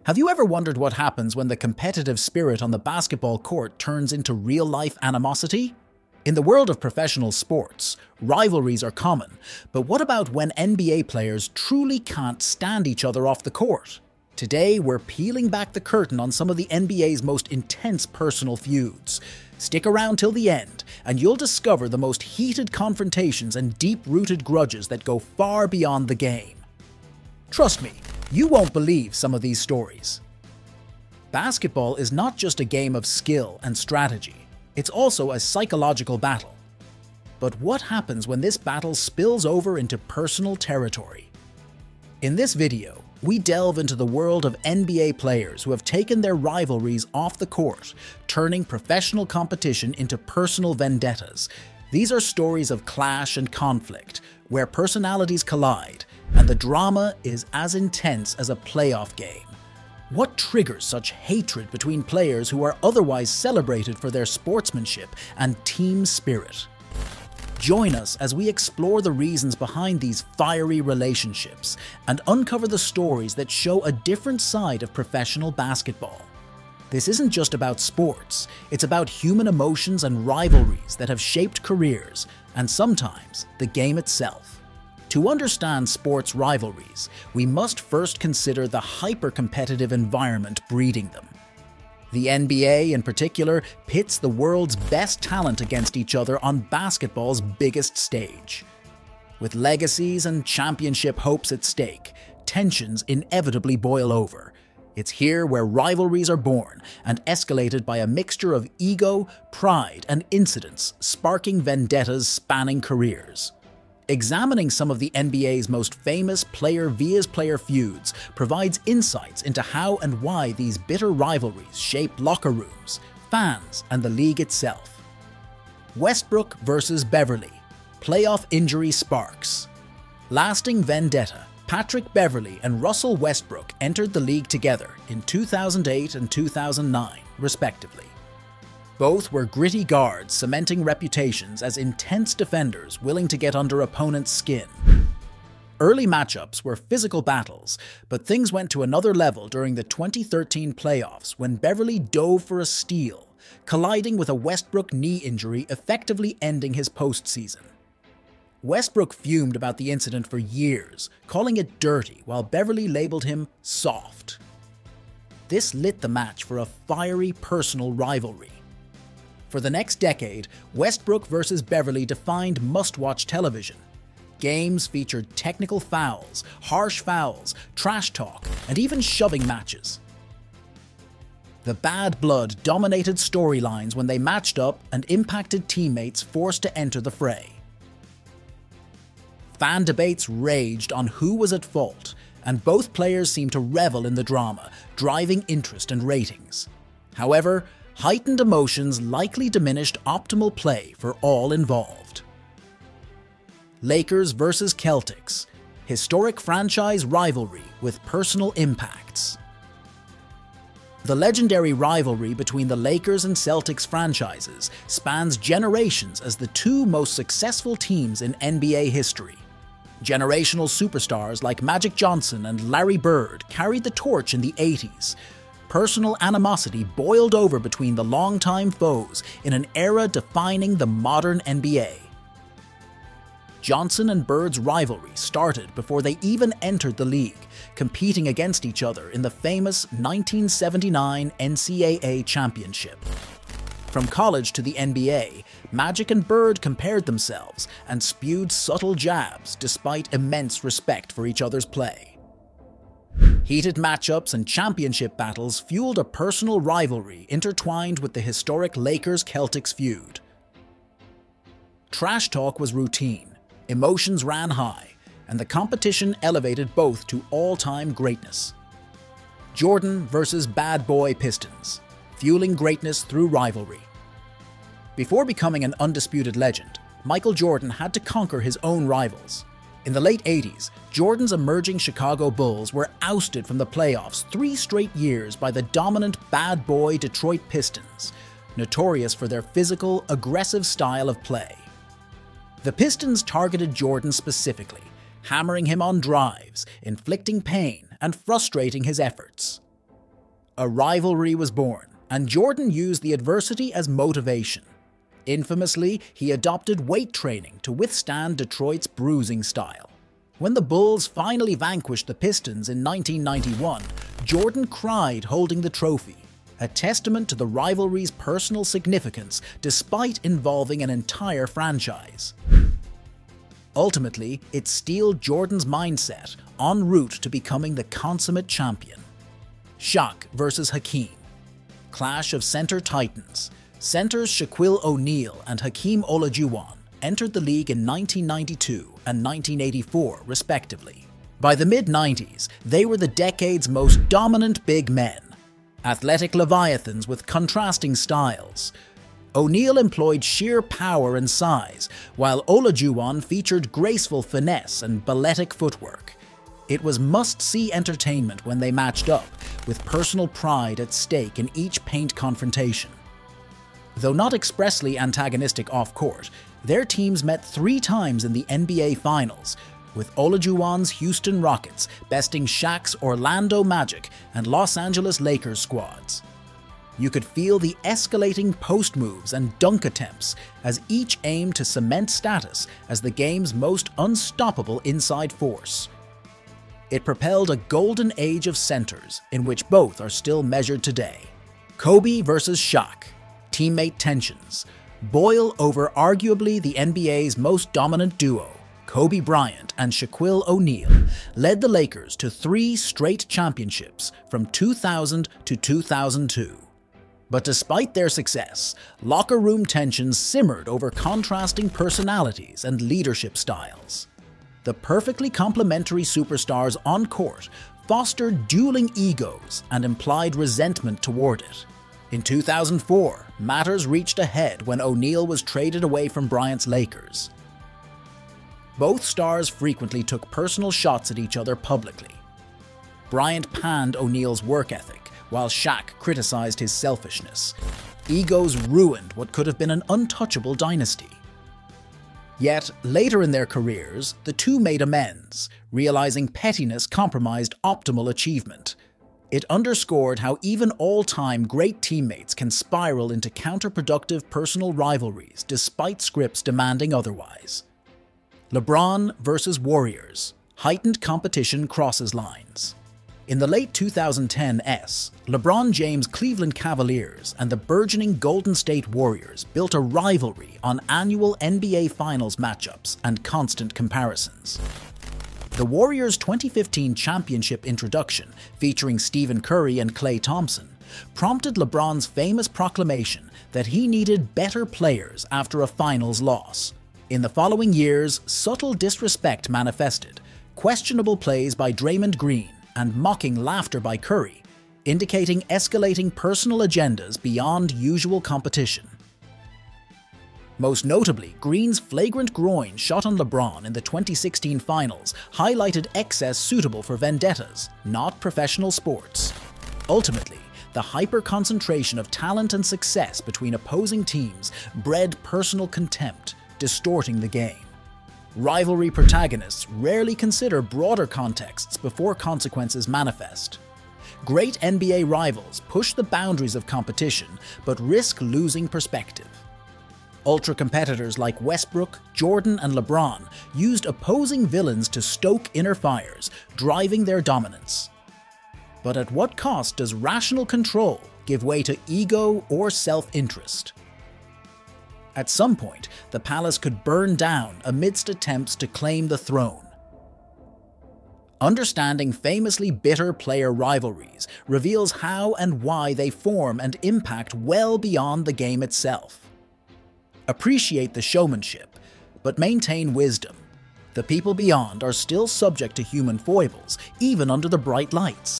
Have you ever wondered what happens when the competitive spirit on the basketball court turns into real-life animosity? In the world of professional sports, rivalries are common, but what about when NBA players truly can't stand each other off the court? Today, we're peeling back the curtain on some of the NBA's most intense personal feuds. Stick around till the end, and you'll discover the most heated confrontations and deep-rooted grudges that go far beyond the game. Trust me, you won't believe some of these stories. Basketball is not just a game of skill and strategy, it's also a psychological battle. But what happens when this battle spills over into personal territory? In this video, we delve into the world of NBA players who have taken their rivalries off the court, turning professional competition into personal vendettas. These are stories of clash and conflict, where personalities collide, and the drama is as intense as a playoff game. What triggers such hatred between players who are otherwise celebrated for their sportsmanship and team spirit? Join us as we explore the reasons behind these fiery relationships and uncover the stories that show a different side of professional basketball. This isn't just about sports, it's about human emotions and rivalries that have shaped careers, and sometimes the game itself. To understand sports rivalries, we must first consider the hyper-competitive environment breeding them. The NBA, in particular, pits the world's best talent against each other on basketball's biggest stage. With legacies and championship hopes at stake, tensions inevitably boil over. It's here where rivalries are born and escalated by a mixture of ego, pride, and incidents, sparking vendettas spanning careers. Examining some of the NBA's most famous player-vs-player feuds provides insights into how and why these bitter rivalries shape locker rooms, fans, and the league itself. Westbrook vs Bervilly. Playoff injury sparks. Lasting vendetta. Patrick Beverley and Russell Westbrook entered the league together in 2008 and 2009, respectively. Both were gritty guards cementing reputations as intense defenders willing to get under opponents' skin. Early matchups were physical battles, but things went to another level during the 2013 playoffs when Beverley dove for a steal, colliding with a Westbrook knee injury effectively ending his postseason. Westbrook fumed about the incident for years, calling it dirty, while Beverley labeled him soft. This lit the match for a fiery personal rivalry. For the next decade, Westbrook vs Bervilly defined must-watch television. Games featured technical fouls, harsh fouls, trash talk, and even shoving matches. The bad blood dominated storylines when they matched up and impacted teammates forced to enter the fray. Fan debates raged on who was at fault, and both players seemed to revel in the drama, driving interest and ratings. However, heightened emotions likely diminished optimal play for all involved. Lakers vs Celtics. Historic franchise rivalry with personal impacts. The legendary rivalry between the Lakers and Celtics franchises spans generations as the two most successful teams in NBA history. Generational superstars like Magic Johnson and Larry Bird carried the torch in the 80s. Personal animosity boiled over between the longtime foes in an era defining the modern NBA. Johnson and Bird's rivalry started before they even entered the league, competing against each other in the famous 1979 NCAA championship. From college to the NBA, Magic and Bird compared themselves and spewed subtle jabs despite immense respect for each other's play. Heated matchups and championship battles fueled a personal rivalry intertwined with the historic Lakers-Celtics feud. Trash talk was routine, emotions ran high, and the competition elevated both to all-time greatness. Jordan vs Bad Boy Pistons, fueling greatness through rivalry. Before becoming an undisputed legend, Michael Jordan had to conquer his own rivals. In the late 80s, Jordan's emerging Chicago Bulls were ousted from the playoffs 3 straight years by the dominant bad boy Detroit Pistons, notorious for their physical, aggressive style of play. The Pistons targeted Jordan specifically, hammering him on drives, inflicting pain, and frustrating his efforts. A rivalry was born, and Jordan used the adversity as motivation. Infamously, he adopted weight training to withstand Detroit's bruising style. When the Bulls finally vanquished the Pistons in 1991, Jordan cried holding the trophy, a testament to the rivalry's personal significance despite involving an entire franchise. Ultimately, it steeled Jordan's mindset en route to becoming the consummate champion. Shaq vs Hakeem. Clash of center titans. Centers Shaquille O'Neal and Hakeem Olajuwon entered the league in 1992 and 1984, respectively. By the mid-90s, they were the decade's most dominant big men. Athletic leviathans with contrasting styles. O'Neal employed sheer power and size, while Olajuwon featured graceful finesse and balletic footwork. It was must-see entertainment when they matched up, with personal pride at stake in each paint confrontation. Though not expressly antagonistic off-court, their teams met 3 times in the NBA Finals, with Olajuwon's Houston Rockets besting Shaq's Orlando Magic and Los Angeles Lakers squads. You could feel the escalating post moves and dunk attempts as each aimed to cement status as the game's most unstoppable inside force. It propelled a golden age of centers in which both are still measured today. Koby vs Shaq. Teammate tensions boil over arguably the NBA's most dominant duo. Kobe Bryant and Shaquille O'Neal led the Lakers to 3 straight championships from 2000 to 2002. But despite their success, locker room tensions simmered over contrasting personalities and leadership styles. The perfectly complementary superstars on court fostered dueling egos and implied resentment toward it. In 2004, matters reached a head when O'Neal was traded away from Bryant's Lakers. Both stars frequently took personal shots at each other publicly. Bryant panned O'Neal's work ethic, while Shaq criticized his selfishness. Egos ruined what could have been an untouchable dynasty. Yet, later in their careers, the two made amends, realizing pettiness compromised optimal achievement. It underscored how even all-time great teammates can spiral into counterproductive personal rivalries despite scripts demanding otherwise. LeBron vs Warriors. Heightened competition crosses lines. In the late 2010s, LeBron James' Cleveland Cavaliers and the burgeoning Golden State Warriors built a rivalry on annual NBA Finals matchups and constant comparisons. The Warriors' 2015 championship introduction, featuring Stephen Curry and Klay Thompson, prompted LeBron's famous proclamation that he needed better players after a finals loss. In the following years, subtle disrespect manifested, questionable plays by Draymond Green, and mocking laughter by Curry, indicating escalating personal agendas beyond usual competition. Most notably, Green's flagrant groin shot on LeBron in the 2016 finals highlighted excess suitable for vendettas, not professional sports. Ultimately, the hyper-concentration of talent and success between opposing teams bred personal contempt, distorting the game. Rivalry protagonists rarely consider broader contexts before consequences manifest. Great NBA rivals push the boundaries of competition but risk losing perspective. Ultra-competitors like Westbrook, Jordan, and LeBron used opposing villains to stoke inner fires, driving their dominance. But at what cost does rational control give way to ego or self-interest? At some point, the palace could burn down amidst attempts to claim the throne. Understanding famously bitter player rivalries reveals how and why they form and impact well beyond the game itself. Appreciate the showmanship, but maintain wisdom. The people beyond are still subject to human foibles, even under the bright lights.